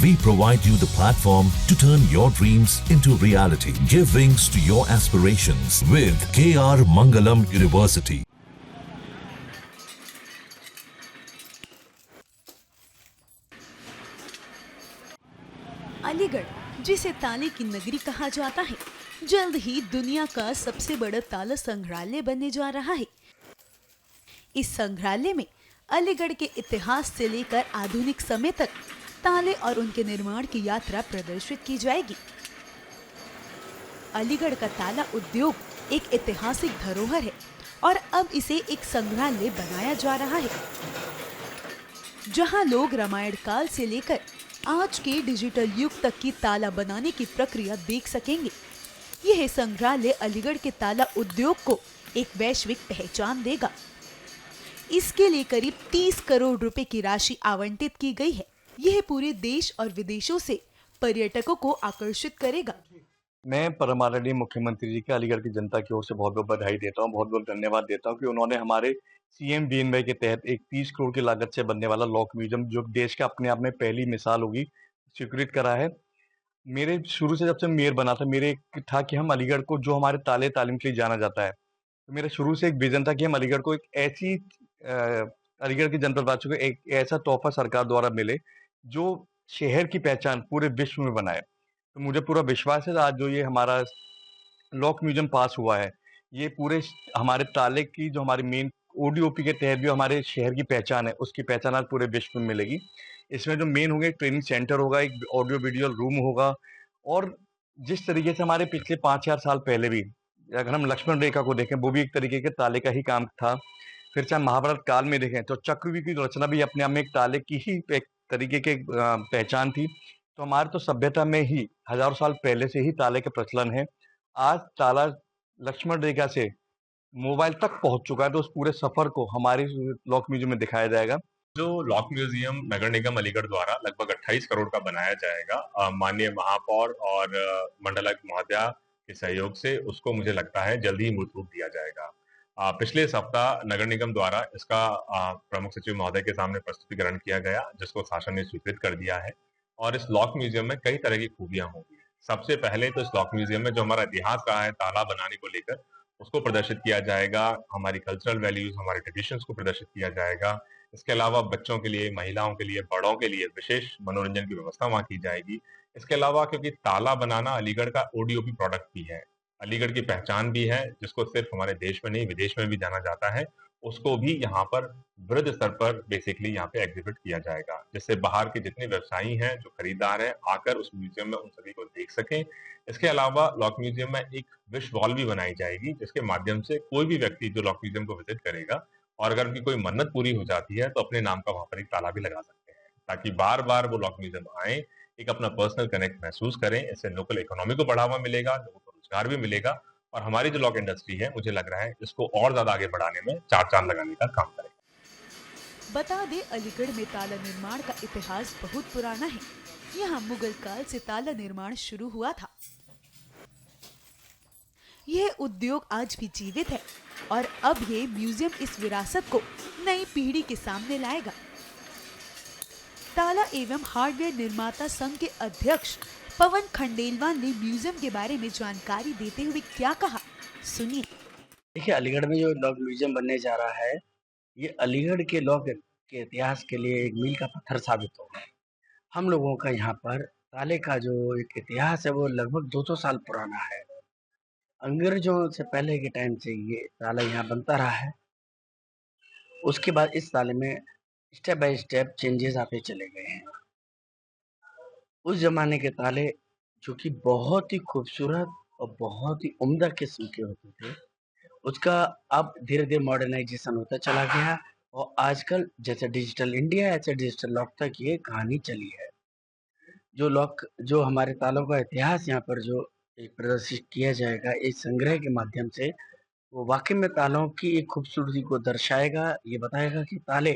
We provide you the platform to turn your dreams into reality. Give wings to your aspirations with KR Mangalam University. Aligarh, जिसे ताले की नगरी कहा जाता है, जल्द ही दुनिया का सबसे बड़ा ताला संग्रहालय बनने जा रहा है। इस संग्रहालय में अलीगढ़ के इतिहास से लेकर आधुनिक समय तक ताले और उनके निर्माण की यात्रा प्रदर्शित की जाएगी। अलीगढ़ का ताला उद्योग एक ऐतिहासिक धरोहर है और अब इसे एक संग्रहालय बनाया जा रहा है, जहां लोग रामायण काल से लेकर आज के डिजिटल युग तक की ताला बनाने की प्रक्रिया देख सकेंगे। यह संग्रहालय अलीगढ़ के ताला उद्योग को एक वैश्विक पहचान देगा। इसके लिए करीब 30 करोड़ रुपए की राशि आवंटित की गई है। यह पूरे देश और विदेशों से पर्यटकों को आकर्षित करेगा। मैं परम आदरणीय मुख्यमंत्री जी के अलीगढ़ की जनता की ओर से बहुत बहुत बधाई देता हूँ, बहुत बहुत धन्यवाद देता हूँ कि उन्होंने हमारे CMBNY के तहत एक 30 करोड़ की लागत से बनने वाला लॉक म्यूजियम, जो देश का अपने आप में पहली मिसाल होगी, स्वीकृत करा है। मेरे शुरू से जब से मेयर बना था, मेरे एक था कि हम अलीगढ़ को, जो हमारे ताले तालीम के लिए जाना जाता है, तो मेरा शुरू से एक विजन था कि हम अलीगढ़ को एक ऐसी अलीगढ़ की जनपदवासियों को एक ऐसा तोहफा सरकार द्वारा मिले जो शहर की पहचान पूरे विश्व में बनाए। तो मुझे पूरा विश्वास है आज जो ये हमारा लॉक म्यूजियम पास हुआ है, ये पूरे हमारे ताले की, जो हमारी मेन ODOP के तहत भी हमारे शहर की पहचान है, उसकी पहचान आज पूरे विश्व में मिलेगी। इसमें जो मेन होंगे, एक ट्रेनिंग सेंटर होगा, एक ऑडियो वीडियो रूम होगा, और जिस तरीके से हमारे पिछले 5-4 साल पहले भी, अगर हम लक्ष्मण रेखा को देखें, वो भी एक तरीके के ताले का ही काम था। फिर चाहे महाभारत काल में देखें तो चक्रव्यूह की रचना भी अपने आप में एक ताले की ही एक तरीके के पहचान थी। तो हमारे तो सभ्यता में ही हजारों साल पहले से ही ताले के प्रचलन है। आज ताला लक्ष्मण रेखा से मोबाइल तक पहुंच चुका है, तो उस पूरे सफर को हमारे लॉक म्यूजियम में दिखाया जाएगा। जो लॉक म्यूजियम नगर निगम अलीगढ़ द्वारा लगभग 28 करोड़ का बनाया जाएगा, माननीय महापौर और मंडलायुक्त महोदया के सहयोग से, उसको मुझे लगता है जल्द ही मूर्त रूप दिया जाएगा। पिछले सप्ताह नगर निगम द्वारा इसका प्रमुख सचिव महोदय के सामने प्रस्तुतिकरण किया गया, जिसको शासन ने स्वीकृत कर दिया है। और इस लॉक म्यूजियम में कई तरह की खूबियां होंगी। सबसे पहले तो इस लॉक म्यूजियम में जो हमारा इतिहास रहा है ताला बनाने को लेकर, उसको प्रदर्शित किया जाएगा। हमारी कल्चरल वैल्यूज, हमारे ट्रेडिशंस को प्रदर्शित किया जाएगा। इसके अलावा बच्चों के लिए, महिलाओं के लिए, बड़ों के लिए विशेष मनोरंजन की व्यवस्था वहाँ की जाएगी। इसके अलावा क्योंकि ताला बनाना अलीगढ़ का ODOP प्रोडक्ट भी है, अलीगढ़ की पहचान भी है, जिसको सिर्फ हमारे देश में नहीं विदेश में भी जाना जाता है, उसको भी यहाँ पर वृहद स्तर पर बेसिकली यहाँ पे एग्जिबिट किया जाएगा, जिससे बाहर के जितने व्यवसायी हैं, जो खरीदार हैं, आकर उस म्यूजियम में उन सभी को देख सकें। इसके अलावा लॉक म्यूजियम में एक विश वॉल भी बनाई जाएगी, जिसके माध्यम से कोई भी व्यक्ति जो लॉक म्यूजियम को विजिट करेगा और अगर उनकी कोई मन्नत पूरी हो जाती है, तो अपने नाम का वहां पर एक ताला भी लगा सकते हैं, ताकि बार बार वो लॉक म्यूजियम आए, एक अपना पर्सनल कनेक्ट महसूस करें। इससे लोकल इकोनॉमी को बढ़ावा मिलेगा, लोगों को रोजगार भी मिलेगा, और हमारी जो लॉक इंडस्ट्री है, मुझे लग रहा है इसको और ज्यादा आगे बढ़ाने में 4 चांद लगाने का काम करेगा। बता दे, अलीगढ़ में ताला निर्माण का इतिहास बहुत पुराना है। यहाँ मुगल काल से ताला निर्माण शुरू हुआ था। यह उद्योग आज भी जीवित है और अब ये म्यूजियम इस विरासत को नई पीढ़ी के सामने लाएगा। ताला एवं हार्डवेयर निर्माता संघ के अध्यक्ष पवन खंडेलवाल ने म्यूजियम के बारे में जानकारी देते हुए क्या कहा, सुनिए। देखिए, अलीगढ़ में जो लॉक म्यूजियम बनने जा रहा है, ये अलीगढ़ के लॉक के इतिहास के लिए एक मील का पत्थर साबित होगा। हम लोगों का यहाँ पर ताले का जो एक इतिहास है, वो लगभग 200 साल पुराना है। अंग्रेजों से पहले के टाइम से ये ताला यहाँ बनता रहा है। उसके बाद इस ताले में स्टेप बाय स्टेप चेंजेस आते चले गए हैं। उस जमाने के ताले जो कि बहुत ही खूबसूरत और बहुत ही उम्दा किस्म के होते थे, उसका अब धीरे धीरे मॉडर्नाइजेशन होता चला गया और आजकल जैसे डिजिटल इंडिया, ऐसे डिजिटल लॉक तक ये कहानी चली है। जो हमारे तालों का इतिहास यहाँ पर जो प्रदर्शित किया जाएगा इस संग्रह के माध्यम से, वो वाकई में तालों की एक खूबसूरती को दर्शाएगा। ये बताएगा कि ताले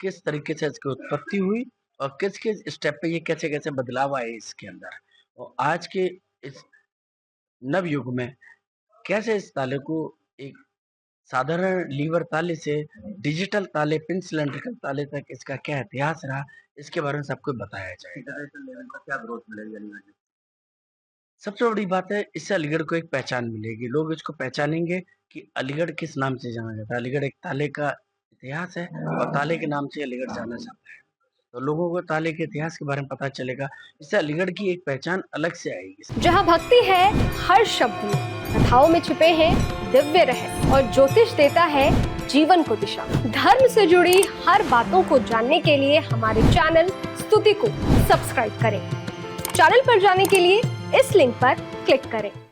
किस तरीके से इसकी उत्पत्ति हुई और किस किस स्टेप पे ये कैसे कैसे बदलाव आए इसके अंदर, और आज के इस नव युग में कैसे इस ताले को एक साधारण लीवर ताले से डिजिटल ताले, पिन सिलेंड्रिकल ताले तक इसका क्या इतिहास रहा, इसके बारे में सबको बताया जाएगा। इंटरनेशनल लेवल पर क्या ग्रोथ मिलेगी अलीगढ़ में? सबसे बड़ी बात है, इससे अलीगढ़ को एक पहचान मिलेगी। लोग इसको पहचानेंगे कि अलीगढ़ किस नाम से जाना जाता है। अलीगढ़ एक ताले का इतिहास है और ताले के नाम से अलीगढ़ जाना जाता है। तो लोगों को ताले के इतिहास के बारे में पता चलेगा। इससे अलीगढ़ की एक पहचान अलग से आएगी। जहाँ भक्ति है हर शब्द में, कथाओं में छिपे हैं दिव्य रहस्य और ज्योतिष देता है जीवन को दिशा। धर्म से जुड़ी हर बातों को जानने के लिए हमारे चैनल स्तुति को सब्सक्राइब करें। चैनल पर जाने के लिए इस लिंक पर क्लिक करें।